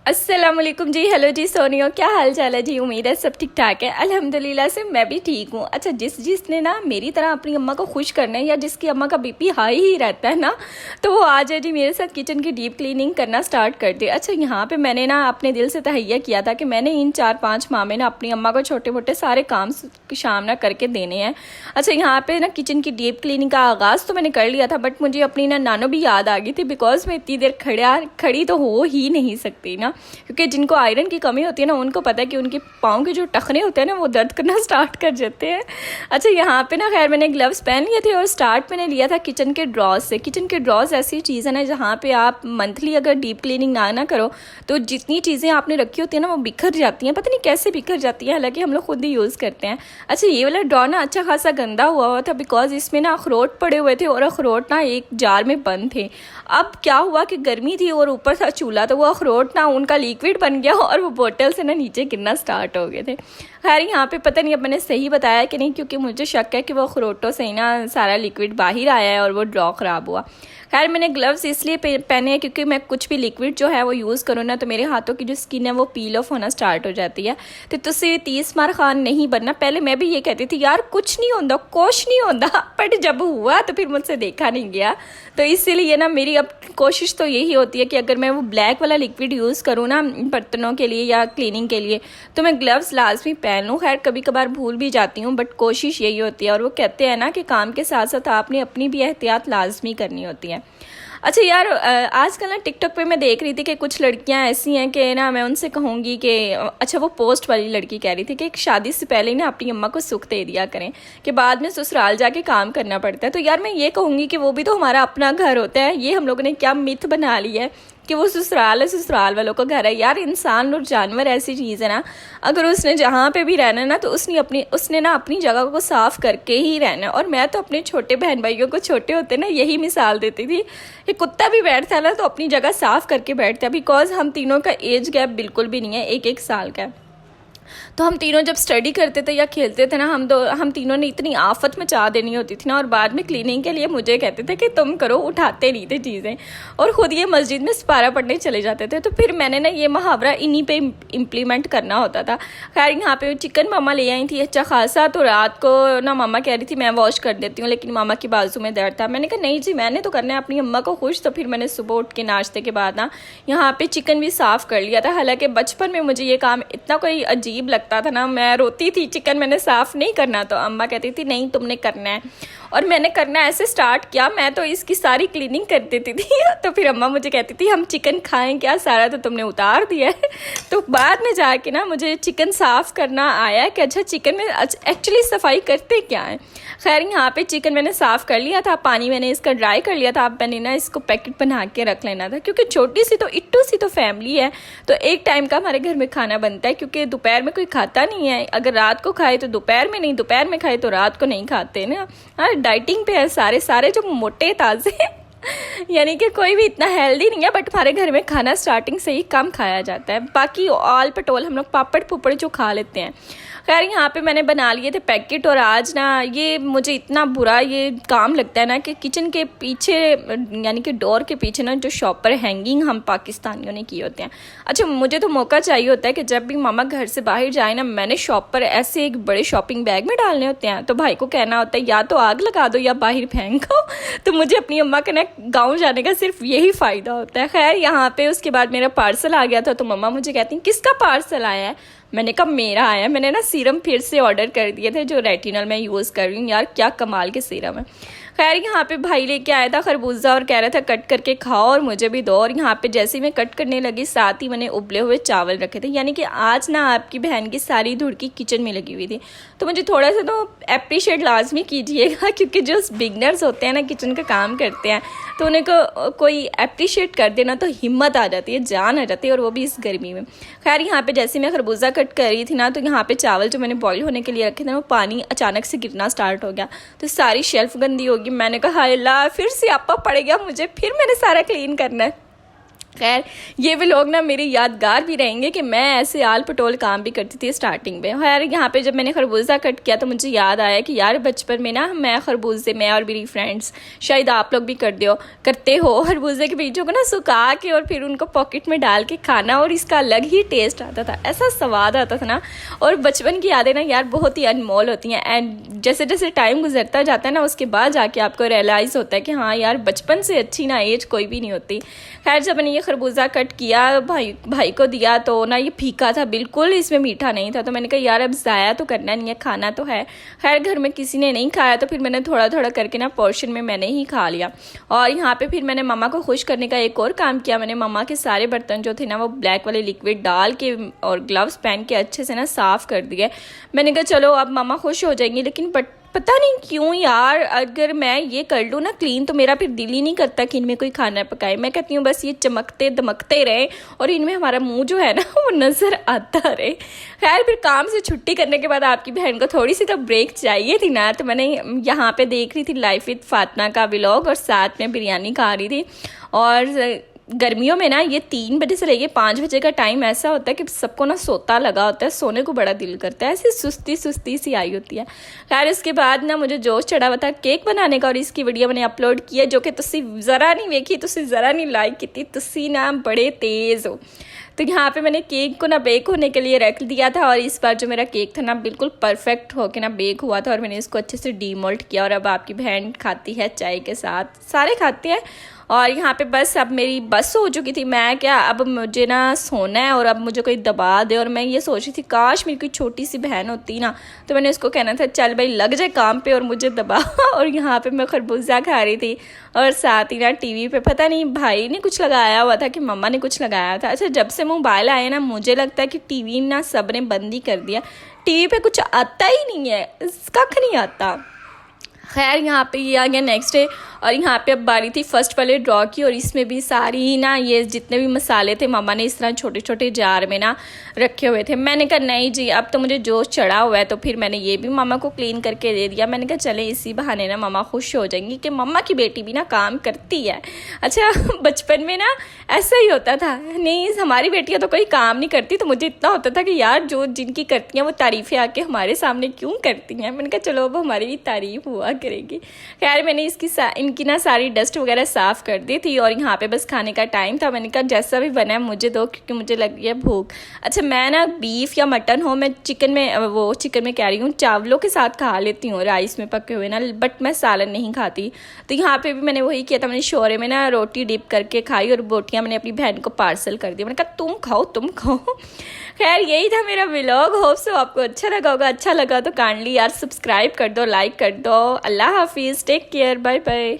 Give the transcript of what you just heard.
अस्सलाम वालेकुम जी। हेलो जी सोनियो, क्या हाल चाल है जी। उम्मीद है सब ठीक ठाक है। अल्हम्दुलिल्लाह से मैं भी ठीक हूँ। अच्छा, जिसने ना मेरी तरह अपनी अम्मा को खुश करना है या जिसकी अम्मा का बीपी हाई ही रहता है ना, तो वो आ जाए जी मेरे साथ किचन की डीप क्लीनिंग करना स्टार्ट कर दे। अच्छा, यहाँ पे मैंने ना अपने दिल से तहैया किया था कि मैंने इन 4-5 माह में ना अपनी अम्मा को छोटे मोटे सारे काम शाम ना करके देने हैं। अच्छा, यहाँ पे ना किचन की डीप क्लीनिंग का आगाज़ तो मैंने कर लिया था, बट मुझे अपनी ना नानो भी याद आ गई थी, बिकॉज मैं इतनी देर खड़ी तो हो ही नहीं सकती ना, क्योंकि जिनको आयरन की कमी होती है ना उनको पता है कि उनके पाँव के जो टखने होते हैं ना वो दर्द करना स्टार्ट कर जाते हैं। अच्छा, यहाँ पे ना खैर मैंने ग्लव्स पहन लिए थे और स्टार्ट मैंने लिया था किचन के ड्रॉज से। किचन के ड्रॉज ऐसी चीज़ है ना जहाँ पे आप मंथली अगर डीप क्लीनिंग ना करो तो जितनी चीज़ें आपने रखी होती है ना वो बिखर जाती हैं, पता नहीं कैसे बिखर जाती हैं, हालांकि हम लोग खुद ही यूज़ करते हैं। अच्छा, ये वाला ड्रॉ ना अच्छा खासा गंदा हुआ था, बिकॉज इसमें ना अखरोट पड़े हुए थे और अखरोट ना एक जार में बंद थे। अब क्या हुआ कि गर्मी थी और ऊपर था चूल्हा, तो वो अखरोट ना उनका लिक्विड बन गया और वो बोतल से ना नीचे गिरना स्टार्ट हो गए थे। खैर यहाँ पे पता नहीं अब मैंने सही बताया कि नहीं, क्योंकि मुझे शक है कि वो अखरोटों से ही ना सारा लिक्विड बाहर आया है और वो ड्रॉ ख़राब हुआ। खैर मैंने ग्लव्स इसलिए पहने हैं क्योंकि मैं कुछ भी लिक्विड जो है वो यूज़ करूँ ना तो मेरे हाथों की जो स्किन है वो पील ऑफ होना स्टार्ट हो जाती है। तो तुझसे 30 मार खान नहीं बनना। पहले मैं भी ये कहती थी यार कुछ नहीं होता, कुछ नहीं होता, बट जब हुआ तो फिर मुझसे देखा नहीं गया। तो इसीलिए ना मेरी अब कोशिश तो यही होती है कि अगर मैं वो ब्लैक वाला लिक्विड यूज़ करूँ ना बर्तनों के लिए या क्लीनिंग के लिए तो मैं ग्लव्स लाजमी पहन लूँ। खैर कभी कभार भूल भी जाती हूँ, बट कोशिश यही होती है। और वो कहते हैं ना कि काम के साथ साथ आपने अपनी भी एहतियात लाजमी करनी होती है। अच्छा यार, आजकल ना टिकटॉक पे मैं देख रही थी कि कुछ लड़कियां ऐसी हैं कि ना मैं उनसे कहूँगी कि अच्छा, वो पोस्ट वाली लड़की कह रही थी कि शादी से पहले ही ना अपनी अम्मा को सुख दे दिया करें कि बाद में ससुराल जाके काम करना पड़ता है। तो यार मैं ये कहूँगी कि वो भी तो हमारा अपना घर होता है। ये हम लोगों ने क्या मिथ बना ली है कि वो ससुराल है, ससुराल वालों का घर है। यार इंसान और जानवर ऐसी चीज़ है ना, अगर उसने जहाँ पे भी रहना है ना तो उसने ना अपनी जगह को साफ़ करके ही रहना है। और मैं तो अपने छोटे बहन भाइयों को छोटे होते ना यही मिसाल देती थी कि कुत्ता भी बैठता है ना तो अपनी जगह साफ़ करके बैठता है, बिकॉज हम तीनों का एज गैप बिल्कुल भी नहीं है, 1-1 साल का है। तो हम तीनों जब स्टडी करते थे या खेलते थे ना हम तीनों ने इतनी आफत मचा देनी होती थी ना, और बाद में क्लीनिंग के लिए मुझे कहते थे कि तुम करो, उठाते नहीं थे चीज़ें, और ख़ुद ये मस्जिद में सिपारा पढ़ने चले जाते थे। तो फिर मैंने ना ये मुहावरा इन्हीं पे इम्प्लीमेंट करना होता था। खैर यहाँ पे चिकन मामा ले आई थी अच्छा खासा, तो रात को ना मामा कह रही थी मैं वॉश कर देती हूँ, लेकिन मामा की बाजू में दर्द था। मैंने कहा नहीं जी, मैंने तो करना है अपनी अम्मा को खुश। तो फिर मैंने सुबह उठ के नाश्ते के बाद ना यहाँ पे चिकन भी साफ़ कर लिया था। हालांकि बचपन में मुझे ये काम इतना कोई अजीब लगता था ना, मैं रोती थी चिकन मैंने साफ़ नहीं करना, तो अम्मा कहती थी नहीं तुमने करना है, और मैंने करना ऐसे स्टार्ट किया। मैं तो इसकी सारी क्लीनिंग कर देती थी तो फिर अम्मा मुझे कहती थी हम चिकन खाएं क्या, सारा तो तुमने उतार दिया है। तो बाद में जाके ना मुझे चिकन साफ़ करना आया कि अच्छा चिकन में एक्चुअली सफाई करते क्या है। खैर यहाँ पे चिकन मैंने साफ़ कर लिया था, पानी मैंने इसका ड्राई कर लिया था। अब मैंने ना इसको पैकेट बना के रख लेना था, क्योंकि छोटी सी तो इट्टू सी तो फैमिली है, तो एक टाइम का हमारे घर में खाना बनता है, क्योंकि दोपहर में कोई खाता नहीं है। अगर रात को खाए तो दोपहर में नहीं, दोपहर में खाए तो रात को नहीं खाते ना। हाँ, डाइटिंग पे है सारे जो मोटे ताज़े यानी कि कोई भी इतना हेल्दी नहीं है, बट हमारे घर में खाना स्टार्टिंग से ही कम खाया जाता है। बाकी ऑल पटोल हम लोग पापड़ पुपड़ जो खा लेते हैं। खैर यहाँ पे मैंने बना लिए थे पैकेट, और आज ना ये मुझे इतना बुरा ये काम लगता है ना कि किचन के पीछे यानी कि डोर के पीछे ना जो शॉपर हैंगिंग हम पाकिस्तानियों ने किए होते हैं। अच्छा, मुझे तो मौका चाहिए होता है कि जब भी मामा घर से बाहर जाए ना, मैंने शॉपर ऐसे एक बड़े शॉपिंग बैग में डालने होते हैं, तो भाई को कहना होता है या तो आग लगा दो या बाहर फेंको। तो मुझे अपनी अम्मा के ना गाँव जाने का सिर्फ यही फ़ायदा होता है। खैर यहाँ पे उसके बाद मेरा पार्सल आ गया था, तो मम्मा मुझे कहती हैं किसका पार्सल आया है। मैंने कहा मेरा आया। मैंने ना सीरम फिर से ऑर्डर कर दिए थे जो रेटिनल मैं यूज़ कर रही हूँ। यार क्या कमाल के सीरम है। खैर यहाँ पे भाई लेके आया था खरबूजा और कह रहा था कट करके खाओ और मुझे भी दो। और यहाँ पे जैसे ही मैं कट करने लगी साथ ही मैंने उबले हुए चावल रखे थे। यानी कि आज ना आपकी बहन की सारी धुड़की किचन में लगी हुई थी, तो मुझे थोड़ा सा तो अप्रिशिएट लाजमी कीजिएगा, क्योंकि जो बिगनर्स होते हैं ना किचन का काम करते हैं तो उन्हें को कोई अप्रिशिएट कर देना तो हिम्मत आ जाती है, जान आ जाती है, और वो भी इस गर्मी में। खैर यहाँ पे जैसे मैं खरबूजा कट कर रही थी ना, तो यहाँ पे चावल जो मैंने बॉईल होने के लिए रखे थे ना, वो पानी अचानक से गिरना स्टार्ट हो गया, तो सारी शेल्फ गंदी होगी। मैंने कहा हाय अल्लाह, फिर से आपा पड़ गया मुझे, फिर मैंने सारा क्लीन करना है। खैर ये भी लोग ना मेरे यादगार भी रहेंगे कि मैं ऐसे आल पटोल काम भी करती थी स्टार्टिंग में। खैर यहाँ पे जब मैंने खरबूजा कट किया तो मुझे याद आया कि यार बचपन में ना मैं खरबूजे, मैं और मेरी फ्रेंड्स, शायद आप लोग भी करते हो खरबूजे के बीजों को ना सुखा के और फिर उनको पॉकेट में डाल के खाना, और इसका अलग ही टेस्ट आता था, ऐसा स्वाद आता था ना। और बचपन की यादें ना यार बहुत ही अनमोल होती हैं। एंड जैसे जैसे टाइम गुजरता जाता है ना उसके बाद जाके आपको रियलाइज़ होता है कि हाँ यार बचपन से अच्छी ना एज कोई भी नहीं होती। खैर जब मैंने ये खरबूजा कट किया भाई को दिया तो ना ये फीका था बिल्कुल, इसमें मीठा नहीं था। तो मैंने कहा यार अब ज़ाया तो करना नहीं है, खाना तो है। खैर घर में किसी ने नहीं खाया तो फिर मैंने थोड़ा थोड़ा करके ना पोर्शन में मैंने ही खा लिया। और यहाँ पे फिर मैंने मम्मा को खुश करने का एक और काम किया। मैंने मम्मा के सारे बर्तन जो थे ना वो ब्लैक वाले लिक्विड डाल के और ग्लव्स पहन के अच्छे से ना साफ़ कर दिए। मैंने कहा चलो अब मम्मा खुश हो जाएंगी। लेकिन पता नहीं क्यों यार अगर मैं ये कर लूँ ना क्लीन तो मेरा फिर दिल ही नहीं करता कि इनमें कोई खाना पकाए। मैं कहती हूँ बस ये चमकते दमकते रहे और इनमें हमारा मुंह जो है ना वो नज़र आता रहे। खैर फिर काम से छुट्टी करने के बाद आपकी बहन को थोड़ी सी तो ब्रेक चाहिए थी ना, तो मैंने यहाँ पे देख रही थी लाइफ विद फातिमा का व्लॉग और साथ में बिरयानी खा रही थी। और गर्मियों में ना ये 3 बजे से लेके 5 बजे का टाइम ऐसा होता है कि सबको ना सोता लगा होता है, सोने को बड़ा दिल करता है, ऐसी सुस्ती सुस्ती सी आई होती है। खैर इसके बाद ना मुझे जोश चढ़ा हुआ था केक बनाने का और इसकी वीडियो मैंने अपलोड की है जो कि तुसी ज़रा नहीं देखी, तुसी ज़रा नहीं लाइक की, तुसी ना बड़े तेज़ हो। तो यहाँ पे मैंने केक को ना बेक होने के लिए रख दिया था और इस बार जो मेरा केक था ना बिल्कुल परफेक्ट होके ना बेक हुआ था और मैंने इसको अच्छे से डीमोल्ड किया। और अब आपकी बहन खाती है चाय के साथ, सारे खाते हैं। और यहाँ पे बस अब मेरी बस हो चुकी थी, मैं क्या अब मुझे ना सोना है और अब मुझे कोई दबा दे। और मैं ये सोच रही थी काश मेरी कोई छोटी सी बहन होती ना, तो मैंने उसको कहना था चल भाई लग जाए काम पे और मुझे दबा। और यहाँ पे मैं खरबूजा खा रही थी और साथ ही ना टीवी पे पता नहीं भाई ने कुछ लगाया हुआ था कि मम्मा ने कुछ लगाया था। अच्छा जब से मोबाइल आए ना मुझे लगता है कि टीवी ना सब ने बंद ही कर दिया, टीवी पे कुछ आता ही नहीं है, कख नहीं आता। खैर यहाँ पे ये आ गया नेक्स्ट डे और यहाँ पे अब बारी थी फर्स्ट वाले ड्रॉ की और इसमें भी सारी ना ये जितने भी मसाले थे मम्मा ने इस तरह छोटे छोटे जार में ना रखे हुए थे। मैंने कहा नहीं जी अब तो मुझे जोश चढ़ा हुआ है, तो फिर मैंने ये भी मम्मा को क्लीन करके दे दिया। मैंने कहा चले इसी बहाने ना मम्मा खुश हो जाएंगी कि मम्मा की बेटी भी ना काम करती है। अच्छा बचपन में ना ऐसा ही होता था, नहीं हमारी बेटियाँ तो कोई काम नहीं करती, तो मुझे इतना होता था कि यार जो जिनकी करती हैं वो तारीफ़ें आके हमारे सामने क्यों करती हैं। मैंने कहा चलो अब हमारी भी तारीफ़ हुआ करेगी। खैर मैंने इनकी ना सारी डस्ट वगैरह साफ़ कर दी थी और यहाँ पे बस खाने का टाइम था। मैंने कहा जैसा भी बना है मुझे दो क्योंकि मुझे लग गई है भूख। अच्छा मैं ना बीफ या मटन हो, मैं चिकन में कह रही हूँ चावलों के साथ खा लेती हूँ राइस में पके हुए ना, बट मैं सालन नहीं खाती। तो यहाँ पे भी मैंने वही किया था, मैंने शोरे में ना रोटी डिप करके खाई और बोटियाँ मैंने अपनी बहन को पार्सल कर दिया। मैंने कहा तुम खाओ। खैर यही था मेरा व्लॉग, होप सो आपको अच्छा लगा होगा। अच्छा लगा तो काइंडली यार सब्सक्राइब कर दो, लाइक कर दो। अल्लाह हाफिज़, टेक केयर, बाय बाय।